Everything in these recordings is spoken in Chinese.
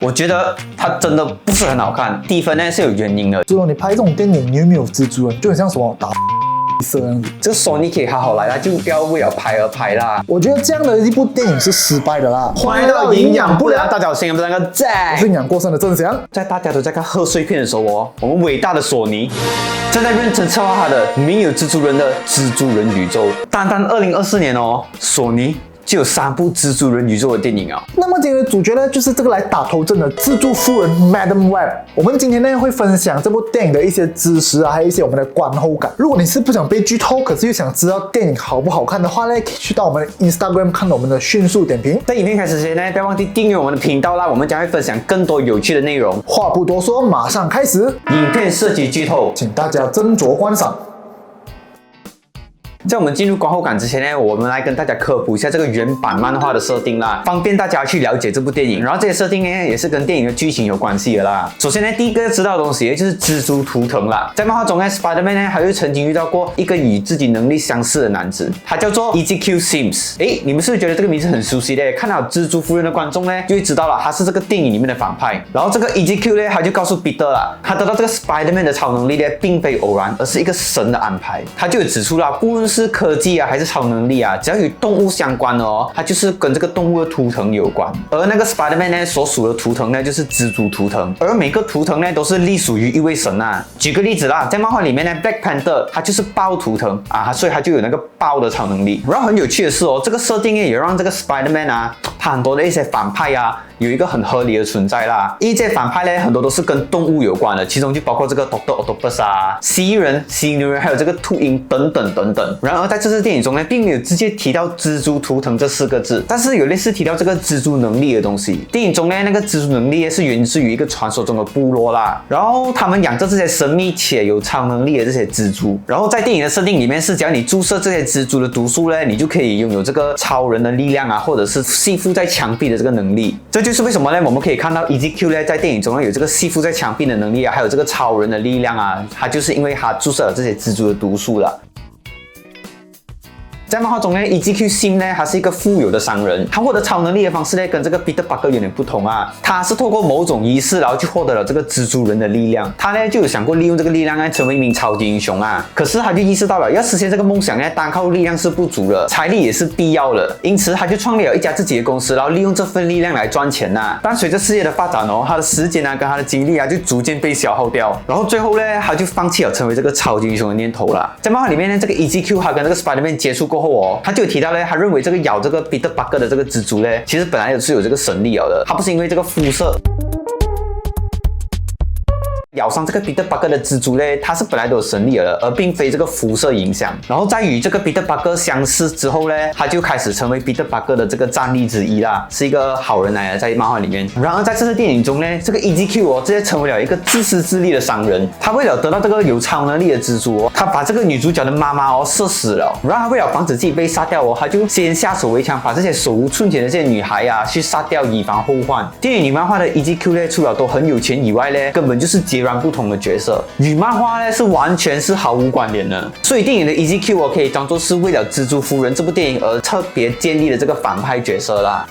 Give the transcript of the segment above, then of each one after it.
我觉得它真的不是很好看，低分呢是有原因的。就说你拍这种电影，你又没有蜘蛛人，就很像什么打色样子。这个索尼可以好好来啦，就不要为了拍而拍啦。我觉得这样的一部电影是失败的啦。欢迎来到营养不良，大家好，我是营养不良的在，我是营养过剩的郑翔。在大家都在看贺岁片的时候哦，我们伟大的索尼正在认真策划他的没有蜘蛛人的蜘蛛人宇宙。单单2024年哦，索尼就有3部蜘蛛人宇宙的电影啊。那么今天的主角呢，就是这个来打头阵的蜘蛛夫人 Madam Web。我们今天呢会分享这部电影的一些知识啊，还有一些我们的观后感。如果你是不想被剧透，可是又想知道电影好不好看的话呢，可以去到我们的 Instagram 看到我们的迅速点评。在影片开始之前呢，不要忘记订阅我们的频道啦，我们将会分享更多有趣的内容。话不多说，马上开始。影片涉及剧透，请大家斟酌观赏。在我们进入观后感之前呢，我们来跟大家科普一下这个原版漫画的设定啦，方便大家去了解这部电影。然后这些设定呢，也是跟电影的剧情有关系的啦。首先呢，第一个要知道的东西，也就是蜘蛛图腾啦。在漫画中呢 ，Spider-Man 呢，还会曾经遇到过一个与自己能力相似的男子，他叫做 EZQ Sims。你们是不是觉得这个名字很熟悉的？看到蜘蛛夫人的观众呢，就会知道了，他是这个电影里面的反派。然后这个 EZQ 呢，他就告诉彼得啦，他得到这个 Spider-Man 的超能力呢，并非偶然，而是一个神的安排。他就有指出啦，不论是科技啊，还是超能力啊，只要与动物相关的哦，它就是跟这个动物的图腾有关。而那个 Spider-Man 呢，所属的图腾呢，就是蜘蛛图腾。而每个图腾呢，都是隶属于一位神啊。举个例子啦，在漫画里面呢 ，Black Panther 它就是豹图腾啊，所以它就有那个豹的超能力。然后很有趣的是哦，这个设定也让这个 Spider-Man 啊，它很多的一些反派啊，有一个很合理的存在啦。因为这些反派呢，很多都是跟动物有关的，其中就包括这个 Dr. Octopus 啊、蜥蜴人、犀牛人，还有这个秃鹰等等等等。然而在这次电影中呢，并没有直接提到蜘蛛图腾这4个字，但是有类似提到这个蜘蛛能力的东西。电影中呢，那个蜘蛛能力是源自于一个传说中的部落啦，然后他们养着这些神秘且有超能力的这些蜘蛛。然后在电影的设定里面是，只要你注射这些蜘蛛的毒素呢，你就可以拥有这个超人的力量啊，或者是吸附在墙壁的这个能力。这就是为什么呢？我们可以看到 EZQ 呢在电影中呢有这个吸附在墙壁的能力啊，还有这个超人的力量啊，它就是因为它注射了这些蜘蛛的毒素了。在漫画中呢 ，EZQ Sim 呢，他是一个富有的商人，他获得超能力的方式呢，跟这个 Peter Parker 有点不同啊。他是透过某种仪式，然后去获得了这个蜘蛛人的力量。他呢就有想过利用这个力量呢，成为一名超级英雄啊。可是他就意识到了，要实现这个梦想呢，单靠力量是不足的，财力也是必要的。因此，他就创立了一家自己的公司，然后利用这份力量来赚钱啊。但随着事业的发展哦，他的时间啊，跟他的精力啊，就逐渐被消耗掉。然后最后呢，他就放弃了成为这个超级英雄的念头了。在漫画里面呢，这个 EZQ 他跟这个 Spider-Man 接触过后哦，他就有提到呢，他认为这个咬这个 Peter Parker 的这个蜘蛛呢，其实本来也是有这个神力的，它不是因为这个肤色。咬伤这个 Peter Parker 的蜘蛛呢，它是本来都有神力的，而并非这个辐射影响。然后在与这个 Peter Parker 相识之后呢，他就开始成为 Peter Parker 的这个战力之一啦，是一个好人来的，在漫画里面。然而在这次电影中呢，这个 EZQ 哦，直接成为了一个自私自利的商人。他为了得到这个有超能力的蜘蛛哦，他把这个女主角的妈妈哦射死了。然后他为了防止自己被杀掉哦，他就先下手为强，把这些手无寸铁的这些女孩啊去杀掉，以防后患。电影里漫画的 EZQ 呢，除了都很有钱以外呢，根本就是截然不同的角色。与漫画呢是完全是毫无关联的，所以电影的 EZQ 我可以当做是为了蜘蛛夫人这部电影而特别建立的这个反派角色啦。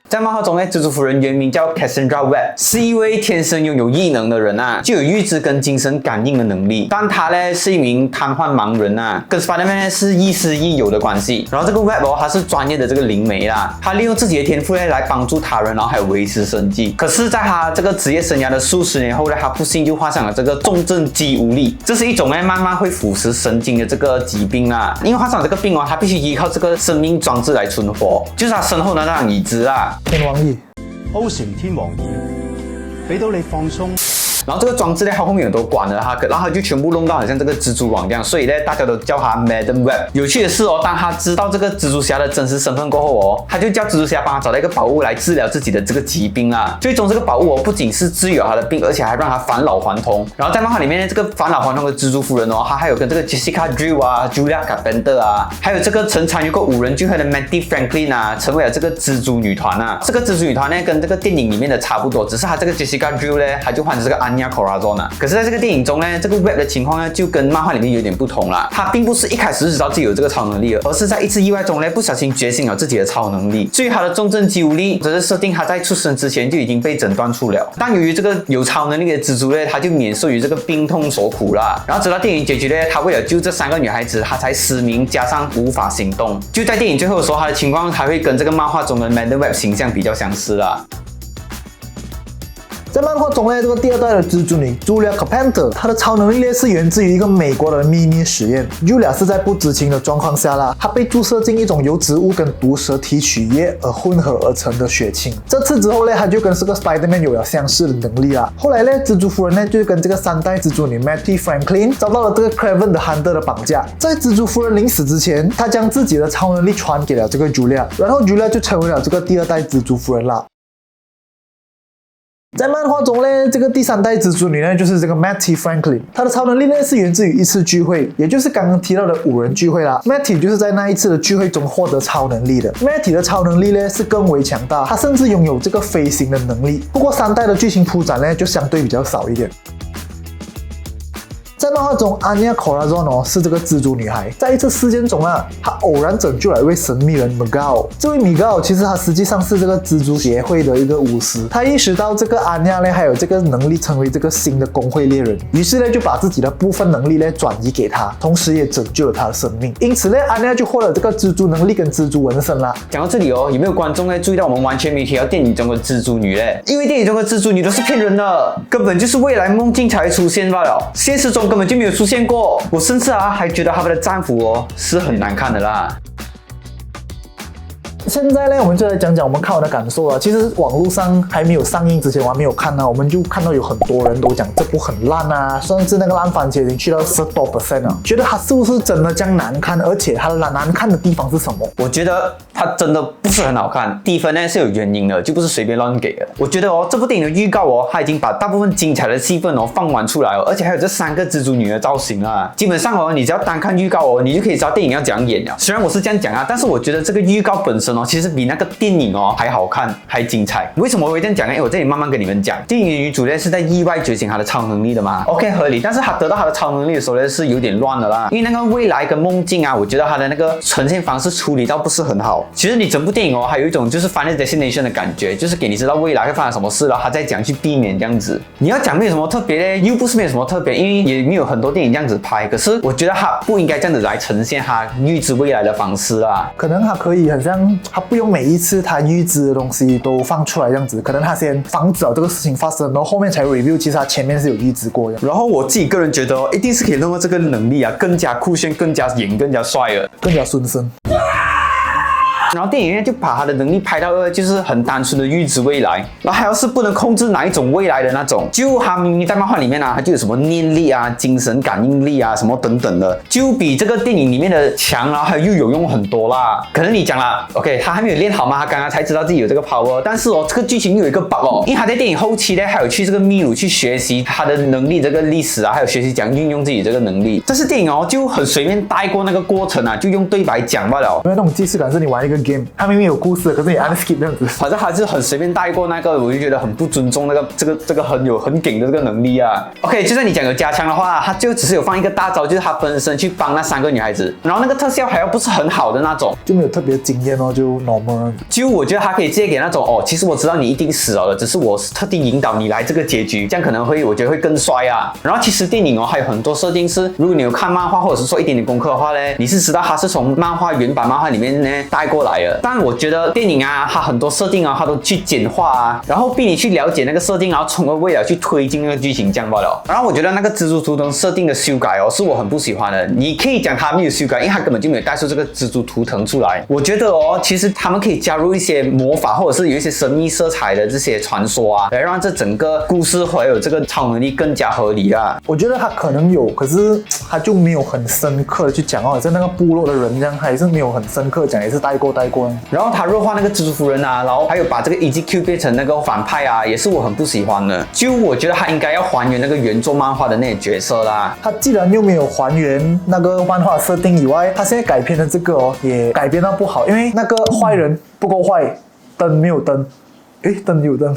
在漫画中呢，蜘蛛夫人原名叫 Cassandra Webb， 是一位天生拥有异能的人啊，具有预知跟精神感应的能力。但她呢是一名瘫痪盲人啊，跟 Spider-Man 是亦师亦友的关系。然后这个 Webb 哦，她是专业的这个灵媒啦，她利用自己的天赋呢来帮助他人，然后还有维持生计。可是，在她这个职业生涯的数十年后呢，她不幸就患上了这个重症肌无力，这是一种呢慢慢会腐蚀神经的这个疾病啊。因为患上了这个病哦，她必须依靠这个生命装置来存活，就是她身后的那张椅子啊。天王椅，欧城天王椅，俾到你放鬆。然后这个装置呢，它后面有都关了它，然后它就全部弄到很像这个蜘蛛网这样，所以呢，大家都叫它 Madam Web。有趣的是哦，当他知道这个蜘蛛侠的真实身份过后哦，他就叫蜘蛛侠帮他找到一个宝物来治疗自己的这个疾病啊。最终这个宝物哦，不仅是治愈了他的病，而且还让他返老还童。然后在漫画里面呢，这个返老还童的蜘蛛夫人哦，他还有跟这个 Jessica Drew 啊、Julia Carpenter 啊，还有这个曾参与过5人聚会的 Mandy Franklin 啊，成为了这个蜘蛛女团啊。这个蜘蛛女团呢，跟这个电影里面的差不多，只是他这个 Jessica Drew 呢，他就患着这个 Anya Corazon 啊。可是在这个电影中呢，这个 Web 的情况呢就跟漫画里面有点不同啦。他并不是一开始就知道自己有这个超能力，而是在一次意外中呢不小心觉醒了自己的超能力。至于他的重症肌无力，则是设定他在出生之前就已经被诊断出了。但由于这个有超能力的蜘蛛呢，他就免受于这个病痛所苦啦。然后直到电影结局呢，他为了救这3个女孩子，他才失明加上无法行动。就在电影最后的时候，他的情况还会跟这个漫画中的 Madam Web 形象比较相似啦。在漫画中呢，这个第2代的蜘蛛女 Julia Carpenter， 她的超能力呢是源自于一个美国的秘密实验。Julia 是在不知情的状况下啦，她被注射进一种由植物跟毒蛇提取液而混合而成的血清。这次之后呢，她就跟这个 Spider-Man 有了相似的能力啦。后来呢，蜘蛛夫人呢就跟这个3代蜘蛛女 Mattie Franklin 遭到了这个 Kraven 的 Hunter 的绑架。在蜘蛛夫人临死之前，她将自己的超能力传给了这个 Julia， 然后 Julia 就成为了这个第2代蜘蛛夫人啦。在漫画中呢，这个第3代蜘蛛女呢，就是这个 Mattie Franklin， 她的超能力呢是源自于一次聚会，也就是刚刚提到的5人聚会啦。Mattie 就是在那一次的聚会中获得超能力的。Mattie 的超能力呢是更为强大，她甚至拥有这个飞行的能力。不过3代的剧情铺展呢就相对比较少一点。在漫画中 ，Anya Corazon 是这个蜘蛛女孩。在一次事件中啊，她偶然拯救了一位神秘人 Miguel。这位 Miguel 其实他实际上是这个蜘蛛协会的一个巫师。他意识到这个 Anya 呢还有这个能力成为这个新的工会猎人，于是呢就把自己的部分能力呢转移给他，同时也拯救了他的生命。因此呢 ，Anya 就获得这个蜘蛛能力跟蜘蛛纹身啦。讲到这里哦，有没有观众呢注意到我们完全没提到电影中的蜘蛛女嘞？因为电影中的蜘蛛女都是骗人的，根本就是未来梦境才会出现罢了，现实中根本就没有出现过。我甚至还觉得他们的战服哦是很难看的啦。现在呢，我们就来讲讲我们看完的感受了。其实网络上还没有上映之前，我还没有看呢，我们就看到有很多人都讲这部很烂啊，甚至那个烂番茄已经去到10多%了。觉得它是不是真的这样难看？而且它的难看的地方是什么？我觉得它真的不是很好看。低分呢是有原因的，就不是随便乱给的。我觉得这部电影的预告它已经把大部分精彩的戏份放完出来了，而且还有这3个蜘蛛女的造型啊。基本上你只要单看预告你就可以知道电影要怎样演了。虽然我是这样讲啊，但是我觉得这个预告本身其实比那个电影还好看，还精彩。为什么我会这样讲呢？我这里慢慢跟你们讲。电影女主呢是在意外觉醒她的超能力的嘛 ，OK 合理。但是她得到她的超能力的时候呢是有点乱的啦，因为那个未来跟梦境我觉得她的那个呈现方式处理到不是很好。其实你整部电影还有一种就是 Final Destination 的感觉，就是给你知道未来会发生什么事了，她再讲去避免这样子。你要讲没有什么特别呢，又不是没有什么特别，因为也没有很多电影这样子拍。可是我觉得她不应该这样子来呈现她预知未来的方式啊。可能她可以很像，她不用每一次他预知的东西都放出来这样子，可能他先防止了这个事情发生，然后后面才 review， 其实他前面是有预知过的。然后我自己个人觉得一定是可以弄到这个能力更加酷炫、更加演、更加帅了，更加孙生。然后电影院就把他的能力拍到就是很单纯的预知未来，然后还要是不能控制哪一种未来的那种。就他明明在漫画里面他就有什么念力精神感应力什么等等的，就比这个电影里面的强，然后还又有用很多啦。可能你讲啦 ，OK， 他还没有练好嘛，他刚刚才知道自己有这个 power， 但是这个剧情又有一个 bug 因为他在电影后期呢，还有去这个秘鲁去学习他的能力这个历史还有学习怎样运用自己这个能力。但是电影就很随便带过那个过程就用对白讲罢了。因为那种既视感是你玩一个 game， 它明明有故事，可是你按 skip 这样子，反正还是很随便带过那个，我就觉得很不尊重这个很顶的这个能力OK， 就算你讲有加强的话，他就只是有放一个大招，就是他分身去帮那3个女孩子，然后那个特效还要不是很好的那种，就没有特别惊艳就 normal。就我觉得他可以直接给那种其实我知道你一定死了的，只是我特地引导你来这个结局，这样可能我觉得会更帅然后其实电影还有很多设定是，如果你有看漫画或者是做一点点功课的话呢，你是知道他是从原版漫画里面呢带过来的。但我觉得电影它很多设定它都去简化然后逼你去了解那个设定，然后从而为了去推进那个剧情这样罢了。然后我觉得那个蜘蛛图腾设定的修改是我很不喜欢的。你可以讲它没有修改，因为它根本就没有带出这个蜘蛛图腾出来。我觉得其实他们可以加入一些魔法或者是有一些神秘色彩的这些传说来让这整个故事还有这个超能力更加合理我觉得它可能有，可是它就没有很深刻的去讲像那个部落的人这样，还是没有很深刻讲，也是带过。然后他弱化那个蜘蛛夫人然后还有把这个 EZQ 变成那个反派也是我很不喜欢的。就我觉得他应该要还原那个原作漫画的那些角色啦。他既然又没有还原那个漫画设定以外，他现在改编的这个也改编到不好，因为那个坏人不够坏，灯没有灯，灯有灯。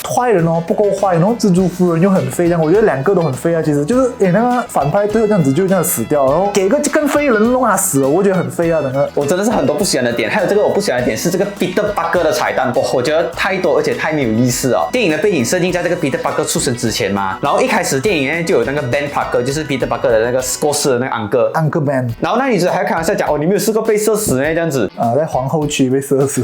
坏人哦不够坏，然后蜘蛛夫人又很废，这样我觉得两个都很废啊。其实就是那个反派最后这样子就这样死掉，然后给个更废人弄他死了，我觉得很废啊。整个我真的是很多不喜欢的点，还有这个我不喜欢的点是这个彼得巴克的彩蛋，我觉得太多而且太没有意思哦。电影的背景设定在这个彼得巴克出生之前嘛，然后一开始电影呢就有那个 Ben Parker， 就是彼得巴克的那个过世的那个Uncle Ben， 然后那女子还开玩笑讲哦，你没有试过被射死呢这样子啊，在皇后区被射死。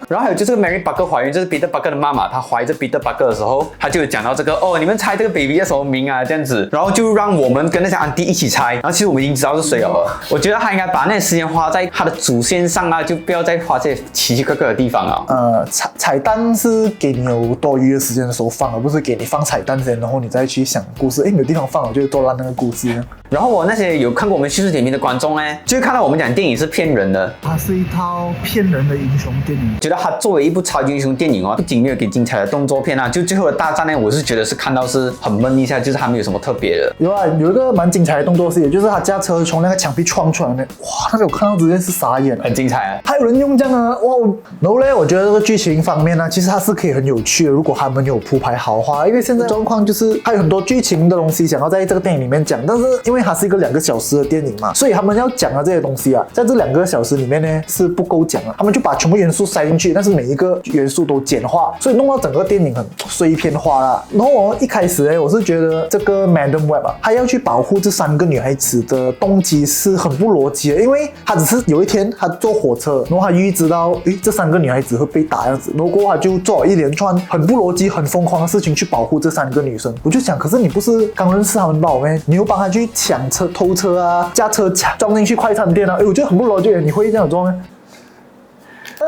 然后还有就是Mary Parker怀孕，就是彼得巴克的妈妈，她怀着彼得巴克的时候，她就有讲到这个哦，你们猜这个 baby 叫什么名啊这样子，然后就让我们跟那些安迪一起猜，然后其实我们已经知道是谁了。我觉得他应该把那时间花在他的主线上啊，就不要再花这些奇奇怪怪的地方啊。彩蛋是给你有多余的时间的时候放，而不是给你放彩蛋先，然后你再去想故事。哎，没有地方放，我就做烂那个故事。然后我那些有看过我们叙事点评的观众呢，就会看到我们讲电影是骗人的，它是一套骗人的英雄电影。觉得它作为一部超级英雄电影哦，不仅没有给精彩的动作片啊，就最后的大战呢，我是觉得是看到是很闷一下，就是它没有什么特别的。有啊，有一个蛮精彩的动作戏，就是他驾车从那个墙壁撞出来的，哇，那个我看到直接是傻眼，很精彩啊！还有人用这样啊，哇！然后呢，我觉得这个剧情方面呢，其实它是可以很有趣的，如果他们有铺排好的话。因为现在状况就是还有很多剧情的东西想要在这个电影里面讲，但是因为它是一个2个小时的电影嘛，所以他们要讲的这些东西啊，在这2个小时里面呢是不够讲的，他们就把全部元素塞进去，但是每一个元素都简化，所以弄到整个电影很碎片化啦。然后我一开始呢，我是觉得这个 Madam Web 啊，他要去保护这3个女孩子的动机是很不逻辑的，因为他只是有一天他坐火车，然后他预知到，这3个女孩子会被打样子，然后过后他就做一连串很不逻辑、很疯狂的事情去保护这3个女生。我就想，可是你不是刚认识他们吧？你又帮他去抢车、偷车啊，驾车撞进去快餐店啊，我觉得很不逻辑，你会这样做吗？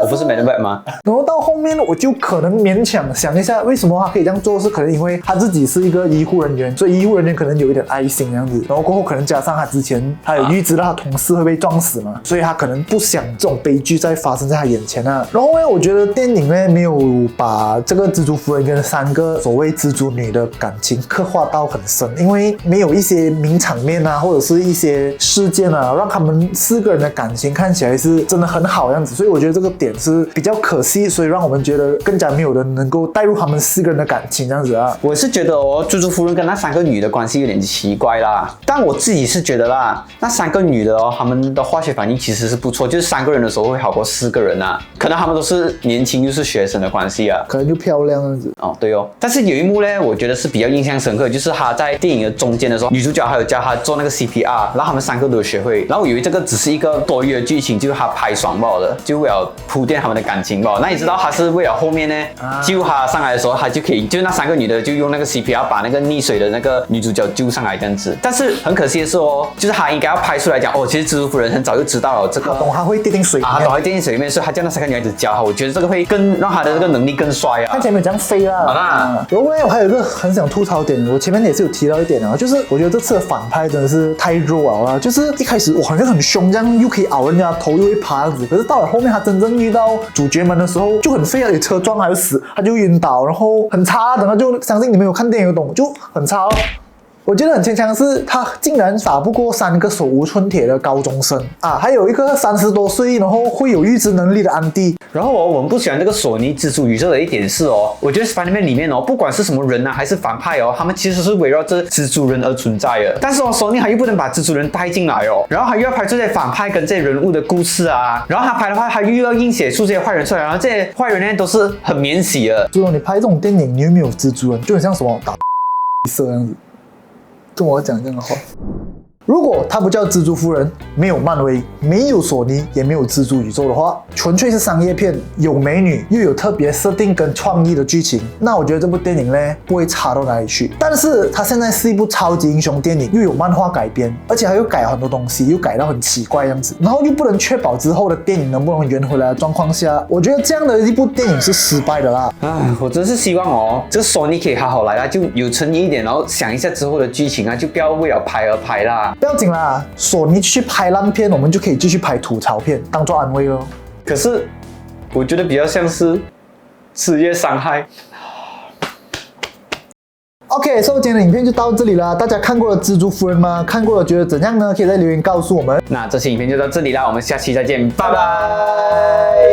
我不是Madam Web吗？然后到后面我就可能勉强想一下，为什么他可以这样做，是可能因为他自己是一个医护人员，所以医护人员可能有一点爱心这样子。然后过后可能加上他之前他有预知到他同事会被撞死嘛，所以他可能不想这种悲剧再发生在他眼前啊。然后呢，我觉得电影呢没有把这个蜘蛛夫人跟3个所谓蜘蛛女的感情刻画到很深，因为没有一些名场面啊，或者是一些事件啊，让他们4个人的感情看起来是真的很好这样子。所以我觉得这个点是比较可惜，所以让我们觉得更加没有人能够带入他们4个人的感情这样子啊。我是觉得哦，蜘蛛夫人跟那3个女的关系有点奇怪啦，但我自己是觉得啦，那3个女的哦，她们的化学反应其实是不错，就是3个人的时候会好过4个人啊，可能他们都是年轻又是学生的关系啊，可能就漂亮这样子哦，对哦。但是有一幕呢，我觉得是比较印象深刻，就是她在电影的中间的时候，女主角还有教她做那个 CPR， 然后他们3个都有学会，然后我以为这个只是一个多余的剧情，就是她拍爽爆的，就为了铺垫他们的感情吧。那你知道她是为了后面呢救她上来的时候，她就可以，就那3个女的就用那个 CPR 把那个溺水的那个女主角救上来这样子。但是很可惜的是哦，就是她应该要拍出来讲哦，其实蜘蛛夫人很早就知道了这个，懂她会跌进水里面，懂她会跌进水里面，所以她叫那3个女孩子教她。我觉得这个会更让她的这个能力更帅啊。看起来没有这样飞啦。好啦，然后呢，我还有一个很想吐槽点，我前面也是有提到一点啊，就是我觉得这次的反派真的是太弱了，就是一开始我好像很凶，这样又可以咬人家头，又会爬样子，可是到了后面他真正遇到主角们的时候就很废啊，有车撞还有死，他就晕倒，然后很差，等下就相信你们有看电影有懂，就很差哦。我觉得很牵强的是，他竟然打不过3个手无寸铁的高中生啊，还有一个30多岁，然后会有预知能力的安迪。然后我们不喜欢这个索尼蜘蛛宇宙的一点是哦，我觉得 Spider-Man 里面哦，不管是什么人啊，还是反派哦，他们其实是围绕着蜘蛛人而存在的。但是哦，索尼他又不能把蜘蛛人带进来哦，然后他又要拍这些反派跟这些人物的故事啊，然后他拍的话，他又要硬写出这些坏人出来，然后这些坏人呢都是很免洗的。就说你拍这种电影，你有没有蜘蛛人，就很像什么打色这样子。跟我讲这样的话，如果它不叫蜘蛛夫人，没有漫威，没有索尼，也没有蜘蛛宇宙的话，纯粹是商业片，有美女，又有特别设定跟创意的剧情，那我觉得这部电影呢不会差到哪里去。但是它现在是一部超级英雄电影，又有漫画改编，而且还又改很多东西，又改到很奇怪这样子，然后又不能确保之后的电影能不能圆回来的状况下，我觉得这样的一部电影是失败的啦。我真是希望哦，这个索尼可以好好来啦，就有诚意一点，然后想一下之后的剧情啊，就不要为了拍而拍啦。不要紧啦，索尼继续拍烂片，我们就可以继续拍吐槽片，当做安慰咯。可是我觉得比较像是职业伤害。OK， 所以今天的影片就到这里啦。大家看过了蜘蛛夫人吗？看过了觉得怎样呢？可以在留言告诉我们。那这期影片就到这里啦，我们下期再见，拜拜。